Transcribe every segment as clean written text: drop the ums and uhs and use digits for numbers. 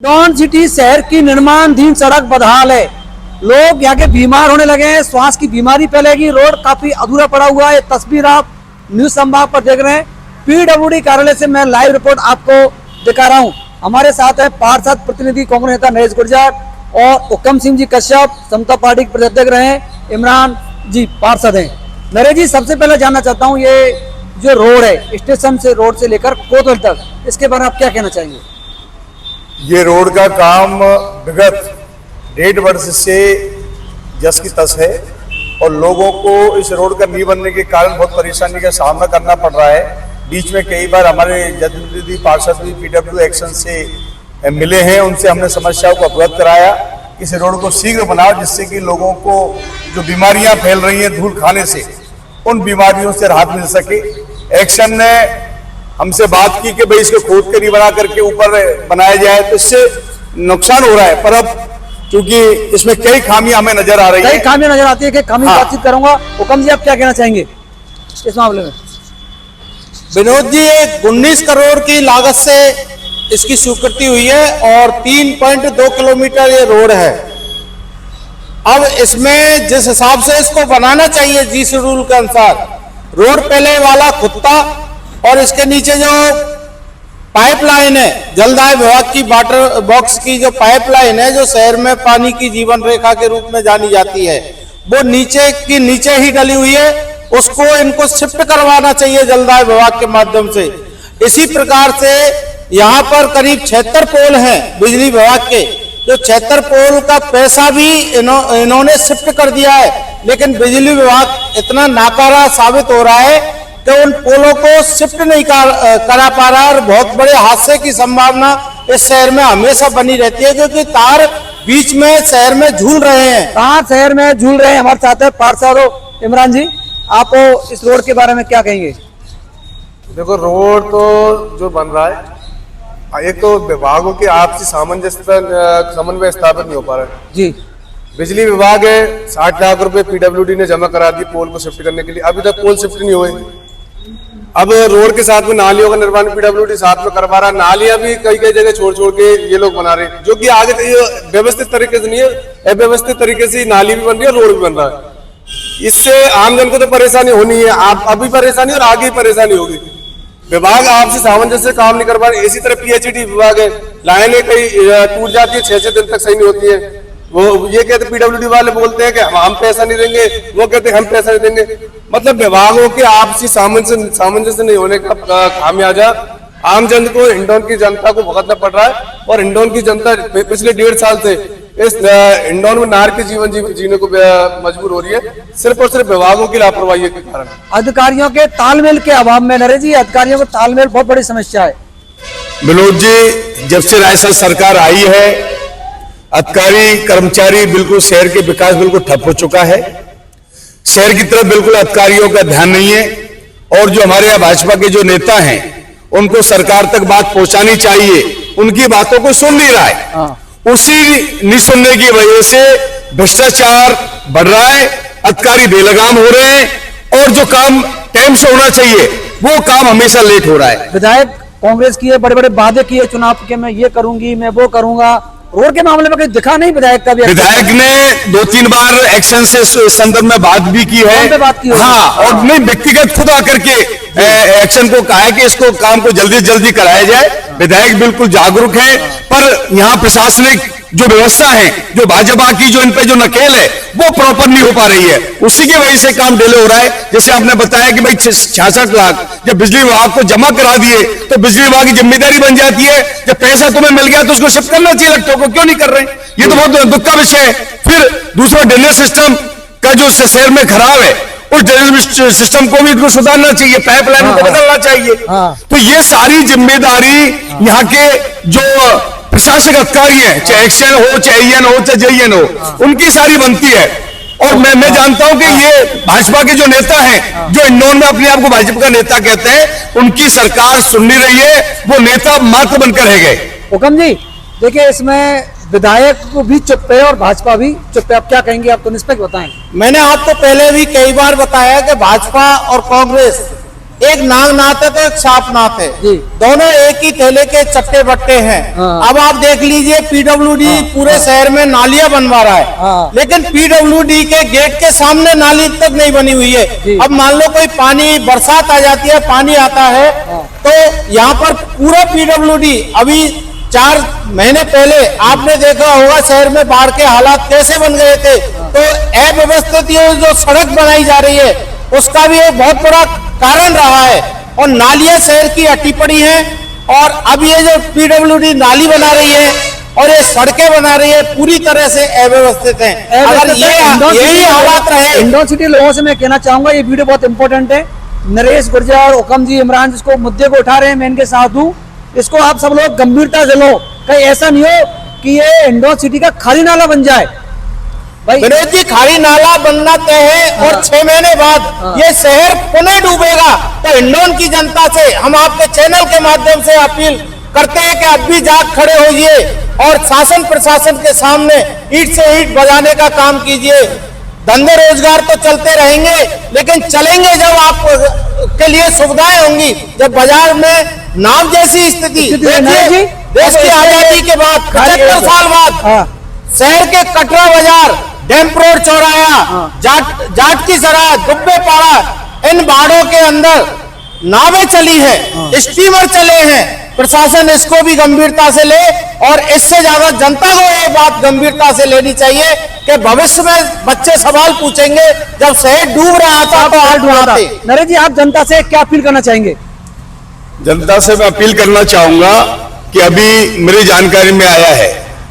Indore city शहर की निर्माणाधीन सड़क बदहाल है। लोग यहाँ के बीमार होने लगे हैं, श्वास की बीमारी फैलेगी। रोड काफी अधूरा पड़ा हुआ है। ये तस्वीर आप न्यूज संभाग पर देख रहे हैं। पीडब्ल्यूडी कार्यालय से मैं लाइव रिपोर्ट आपको दिखा रहा हूँ। हमारे साथ है पार्षद प्रतिनिधि कांग्रेस नेता नरेश गुर्जर और हुक्म सिंह जी कश्यप, समता पार्टी के प्रदेश रहे हैं, इमरान जी पार्षद हैं। नरेश जी, सबसे पहले जानना चाहता हूँ, ये जो रोड है स्टेशन से रोड से लेकर कोतवाली तक, इसके बारे में आप क्या कहना चाहेंगे? ये रोड का काम विगत 1.5 वर्ष से जस की तस है और लोगों को इस रोड का नहीं बनने के कारण बहुत परेशानी का सामना करना पड़ रहा है। बीच में कई बार हमारे जनप्रतिनिधि पार्षद भी पीडब्ल्यू एक्शन से मिले हैं, उनसे हमने समस्याओं को अवगत कराया। इस रोड को शीघ्र बनाओ जिससे कि लोगों को जो बीमारियां फैल रही हैं धूल खाने से, उन बीमारियों से राहत मिल सके। एक्शन ने हमसे बात की कि भाई इसको खोद के नहीं बना करके ऊपर बनाया जाए, तो इससे नुकसान हो रहा है। पर अब क्योंकि इसमें कई खामियां हमें नजर आ रही है, कई खामियां नजर आती है कि खामी बातचीत करूंगा। हुक्म जी, आप क्या कहना चाहेंगे इस मामले में? विनोद जी, 19 करोड़ की लागत से इसकी स्वीकृति हुई है और 3.2 किलोमीटर ये रोड है। अब इसमें जिस हिसाब से इसको बनाना चाहिए जी शेड्यूल के अनुसार, रोड पहले वाला खुदता और इसके नीचे जो पाइपलाइन है, जलदाय विभाग की वाटर बॉक्स की जो पाइपलाइन है, जो शहर में पानी की जीवन रेखा के रूप में जानी जाती है, वो नीचे ही डली हुई है। उसको इनको शिफ्ट करवाना चाहिए जलदाय विभाग के माध्यम से। इसी प्रकार से यहाँ पर करीब 76 पोल हैं बिजली विभाग के, जो 76 पोल का पैसा भी इन्होंने शिफ्ट कर दिया है, लेकिन बिजली विभाग इतना नाकारा साबित हो रहा है कि उन पोलों को शिफ्ट नहीं करा पा रहा है और बहुत बड़े हादसे की संभावना इस शहर में हमेशा बनी रहती है, क्योंकि तार बीच में शहर में झूल रहे हैं। तार शहर में झूल रहे हैं। हमारे साथ है पार्षद इमरान जी, आप इस रोड के बारे में क्या कहेंगे? देखो, रोड तो जो बन रहा है, एक तो विभागों की आपसी समन्वय स्थापित नहीं हो पा रहा है जी। बिजली विभाग है, 60 लाख रुपए पीडब्ल्यूडी ने जमा करा दी पोल को शिफ्ट करने के लिए, अभी तक पोल शिफ्ट नहीं हुए। अब रोड के साथ में नालियों का निर्माण पीडब्ल्यूडी साथ में करवा रहा है। नालियां भी कई जगह छोड़ के ये लोग बना रहे हैं, जो कि आगे व्यवस्थित तरीके से नहीं है, अव्यवस्थित तरीके से नाली भी बन रही है, रोड भी बन रहा है। इससे आमजन को तो परेशानी होनी है, आप अभी परेशानी और आगे परेशानी होगी। विभाग आपसे सामंजस्य काम नहीं कर पा रहे। इसी तरह पीएचईडी विभाग है, लाइनें कई टूट जाती है, 6 दिन तक सही नहीं होती है। वो ये कहते पीडब्ल्यूडी वाले बोलते हैं कि हम पैसा नहीं देंगे, वो कहते हैं हम पैसा नहीं देंगे। मतलब विभागों के आपसी सामंजस्य नहीं होने का खामियाजा आमजन को, इंदौर की जनता को भुगतना पड़ रहा है। और इंदौर की जनता पिछले 1.5 साल से इस इंदौर में नार के जीवन जीने को मजबूर हो रही है, सिर्फ और सिर्फ विभागों की लापरवाही के कारण। अधिकारियों के तालमेल के अभाव में नरेश जी, अधिकारियों का तालमेल बहुत बड़ी समस्या है। विनोद जी, जब से राजस्थान सरकार आई है, अधिकारी कर्मचारी बिल्कुल शहर के विकास बिल्कुल ठप हो चुका है। शहर की तरफ बिल्कुल अधिकारियों का ध्यान नहीं है। और जो हमारे यहाँ भाजपा के जो नेता हैं, उनको सरकार तक बात पहुंचानी चाहिए, उनकी बातों को सुन नहीं रहा है। उसी नहीं सुनने की वजह से भ्रष्टाचार बढ़ रहा है, अधिकारी बेलगाम हो रहे हैं और जो काम टाइम से होना चाहिए वो काम हमेशा लेट हो रहा है। विधायक कांग्रेस की बड़े बड़े वादे किए चुनाव के, मैं ये करूंगी, मैं वो करूंगा। रोड के मामले में कहीं दिखा नहीं विधायक का भी। विधायक ने 2-3 बार एक्शन से संदर्भ में बात भी की है। बात की हाँ, और नहीं, व्यक्तिगत खुद आकर के एक्शन को कहा है कि इसको काम को जल्दी जल्दी कराया जाए। विधायक बिल्कुल जागरूक है, पर यहाँ प्रशासनिक जो व्यवस्था है, जो भाजपा की जो इन पे जो नकेल है, वो प्रॉपर नहीं हो पा रही है। उसी की वजह से काम डिले हो रहा है। जैसे आपने बताया कि भाई 66 लाख जब बिजली विभाग को जमा करा दिए तो बिजली विभाग की जिम्मेदारी बन जाती है, जब पैसा तुम्हें मिल गया तो उसको शिफ्ट करना चाहिए। लगता को क्यों नहीं कर रहे? ये तो बहुत दुख का विषय है। फिर दूसरा, ड्रेनेज सिस्टम का जो शहर में खराब है, उस ड्रेनेज सिस्टम को भी इनको सुधारना चाहिए, पाइपलाइन को बदलना चाहिए। तो ये सारी जिम्मेदारी यहाँ के जो प्रशासनिक अधिकारी हैं, चाहे एक्शन हो, चाहे ईएन हो, चाहे जेईएन हो, उनकी सारी बनती है। और मैं जानता हूं कि ये भाजपा के जो नेता हैं, जो इंदौर में अपने आप को भाजपा का नेता कहते हैं, उनकी सरकार सुन नहीं रही है, वो नेता मात्र बनकर रह गए। हुक्म जी, देखिए, इसमें विधायक को भी चुप है और भाजपा भी चुप है। आप क्या कहेंगे? आप तो निष्पक्ष बताएं। मैंने आपको पहले भी कई बार बताया कि भाजपा और कांग्रेस एक नागनाथ है तो एक सापनाथ है, जी। दोनों एक ही थैले के चट्टे बट्टे हैं। हाँ। अब आप देख लीजिए पीडब्ल्यूडी पूरे शहर में नालियां बनवा रहा है, हाँ। लेकिन पीडब्ल्यूडी के गेट के सामने नाली तक नहीं बनी हुई है। जी। अब मान लो कोई पानी बरसात आ जाती है, पानी आता है, तो यहाँ पर पूरा पीडब्ल्यूडी अभी 4 महीने पहले आपने देखा होगा शहर में बाढ़ के हालात कैसे बन गए थे। तो अव्यवस्थित ये जो सड़क बनाई जा रही है उसका भी एक बहुत बड़ा कारण रहा है, और नालियां शहर की अटी पड़ी हैं। और अब ये जो पीडब्ल्यूडी नाली बना रही है और ये सड़कें बना रही है पूरी तरह से अव्यवस्थित हैं। अगर यही हालात रहे, इंडोर सिटी लोगों से मैं कहना चाहूंगा, ये वीडियो बहुत इंपॉर्टेंट है। नरेश गुर्जर, हुकम जी, इमरान जिसको मुद्दे को उठा रहे हैं, मैं इनके साथ हूँ। इसको आप सब लोग गंभीरता से लो, कहीं ऐसा नहीं हो कि ये इंडोर सिटी का खाली नाला बन जाए। भाई विनोद जी, खाली नाला बनना तय है और 6 महीने बाद ये शहर पुनः डूबेगा। तो हिंडौन की जनता से हम आपके चैनल के माध्यम से अपील करते हैं कि अब भी जाग खड़े होइए और शासन प्रशासन के सामने ईंट से ईंट बजाने का काम कीजिए। धंधे रोजगार तो चलते रहेंगे, लेकिन चलेंगे जब आप के लिए सुविधाएं होंगी, जब बाजार में नाम जैसी स्थिति। देखिए, देश की आजादी के बाद 75 साल बाद शहर के कटरा बाजार, डैम्प रोड, चौराया, जाट की सराय, दुब्बे पाड़ा, इन बाड़ों के अंदर नावें चली है, स्टीमर चले हैं। प्रशासन इसको भी गंभीरता से ले, और इससे ज्यादा जनता को ये बात गंभीरता से लेनी चाहिए कि भविष्य में बच्चे सवाल पूछेंगे, जब शहर डूब रहा था तो हाल डूबा। नरेश जी, आप जनता से क्या अपील करना चाहेंगे? जनता से मैं अपील करना चाहूंगा कि अभी मेरी जानकारी में आया है,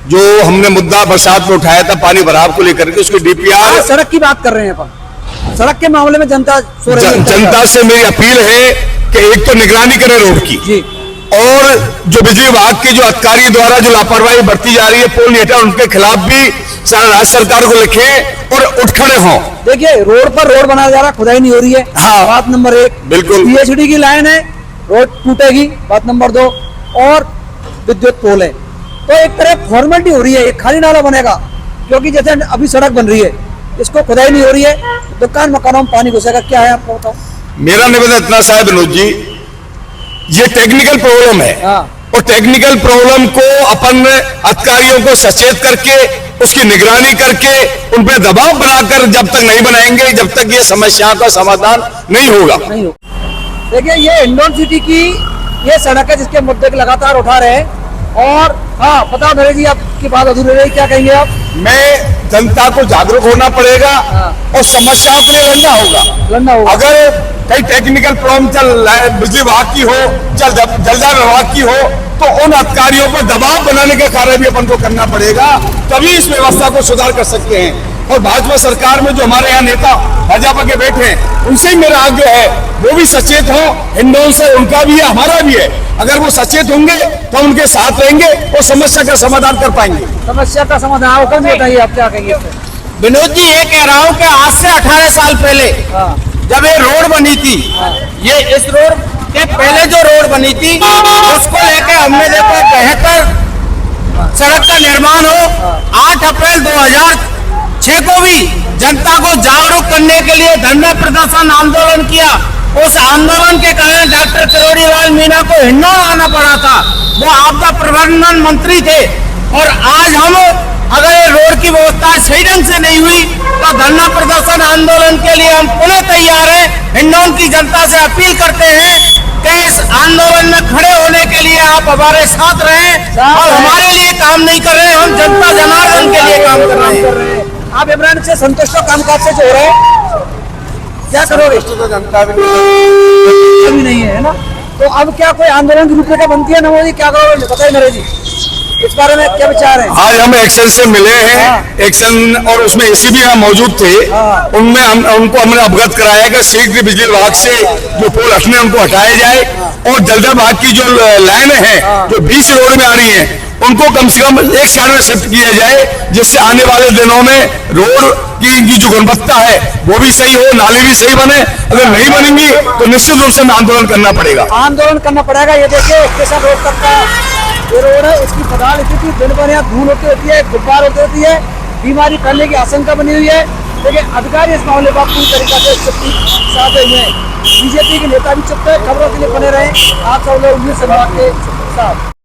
जो हमने मुद्दा बरसात में उठाया था पानी भराव को लेकर के, उसकी डीपीआर, सड़क की बात कर रहे हैं अपन, सड़क के मामले में जनता सो रही है। जनता से मेरी अपील है कि एक तो निगरानी करें रोड की जी, और जो बिजली विभाग के जो अधिकारी द्वारा जो लापरवाही बरती जा रही है, पोल नहीं हटा, उनके खिलाफ भी राज्य सरकार को लिखें और उठ खड़े हों। देखिए, रोड पर रोड बनाया जा रहा, खुदाई नहीं हो रही है। हाँ, बात नंबर 1। बिल्कुल। पीएचडी की लाइन है, रोड टूटेगी। बात नंबर 2, और विद्युत पोल है। तो एक तरह फॉर्मेलिटी हो रही है, एक खाली नाला बनेगा, क्योंकि जैसे अभी सड़क बन रही है, इसको खुदाई नहीं हो रही है, दुकान मकानों में पानी घुसेगा। क्या है आपको बताओ? मेरा निवेदन इतना सा है विनोद जी, ये टेक्निकल प्रॉब्लम है, और टेक्निकल प्रॉब्लम को अपन अधिकारियों को सचेत करके उसकी निगरानी करके उन पर दबाव बनाकर जब तक नहीं बनाएंगे, जब तक ये समस्या का समाधान नहीं होगा। नहीं हो। देखिए, ये इंडोर सिटी की ये सड़क है जिसके मुद्दे लगातार उठा रहे हैं। और हाँ, बताओ नरेश जी, आपकी बात अधूरी रही, क्या कहेंगे आप? मैं जनता को जागरूक होना पड़ेगा और समस्याओं के लिए लड़ना होगा। अगर कई टेक्निकल प्रॉब्लम चल रहा है, बिजली विभाग की हो, जलदाय विभाग की हो, तो उन अधिकारियों पर दबाव बनाने का कार्य भी अपन को करना पड़ेगा, तभी इस व्यवस्था को सुधार कर सकते हैं। और भाजपा सरकार में जो हमारे यहाँ नेता भाजपा के बैठे हैं, उनसे ही मेरा आग्रह है, वो भी सचेत हो। हिंडौन से उनका भी है, हमारा भी है। अगर वो सचेत होंगे तो उनके साथ रहेंगे और समस्या का समाधान कर पाएंगे। समस्या का समाधान कौन बताइए, आप क्या कहेंगे? विनोद जी, ये कह रहा हूँ कि आज से 18 साल पहले जब ये रोड बनी थी, ये इस रोड के पहले जो रोड बनी थी, उसको लेकर हमने देखो बेहतर सड़क का निर्माण हो। 8 अप्रैल 2006 को भी जनता को जागरूक करने के लिए धरना प्रदर्शन आंदोलन किया। उस आंदोलन के कारण डॉक्टर किरोड़ी लाल मीणा को हिंडौन आना पड़ा था। वो आपदा प्रबंधन मंत्री थे। और आज हम अगर ये रोड की व्यवस्था सही ढंग से नहीं हुई तो धरना प्रदर्शन आंदोलन के लिए हम पुनः तैयार हैं। हिंडौन की जनता से अपील करते हैं कि इस आंदोलन में खड़े होने के लिए आप हमारे साथ रहें। और हमारे लिए काम नहीं कर रहे, हम जनता जनार्दन के लिए काम कर रहे हैं। आप इमरान से संतुष्ट हो? कामकाज से जो हो रहे हैं, क्या करोगे? तो जनता भी अभी नहीं है ना, तो अब क्या कोई आंदोलन की रूपरेखा बनती है? नमो जी, क्या करोगे बताइए नरेश जी, इस बारे में क्या विचार है? आज हम एक्शन से मिले हैं, एक्शन, और उसमें एसी भी यहाँ मौजूद थे। उनमें उनको हमने अवगत कराया कि शीघ्र बिजली विभाग से जो पोल हटने उनको हटाया जाए, और जलदाय विभाग की जो लाइनें हैं जो 20 रोड में आ रही हैं, उनको कम से कम एक साइड में शिफ्ट किया जाए, जिससे आने वाले दिनों में रोड की जो गुणवत्ता है वो भी सही हो, नाली भी सही बने। अगर नहीं बनेंगी तो निश्चित रूप से आंदोलन करना पड़ेगा। आंदोलन करना पड़ेगा। ये देखिए, स्टेशन रोड तक का ये रोड है, इसकी बदहाल स्थिति, दिन भर यहाँ धूल होती है, गुब्बार होती है, बीमारी फैलने की आशंका बनी हुई है। देखिए अधिकारी इस मामले पर पूरी तरीके से चुप्पी साधे हुए हैं। बीजेपी के नेता भी चुप है। खबरों के लिए बने रहे आप सब लोग न्यूज़ संवाद के साथ।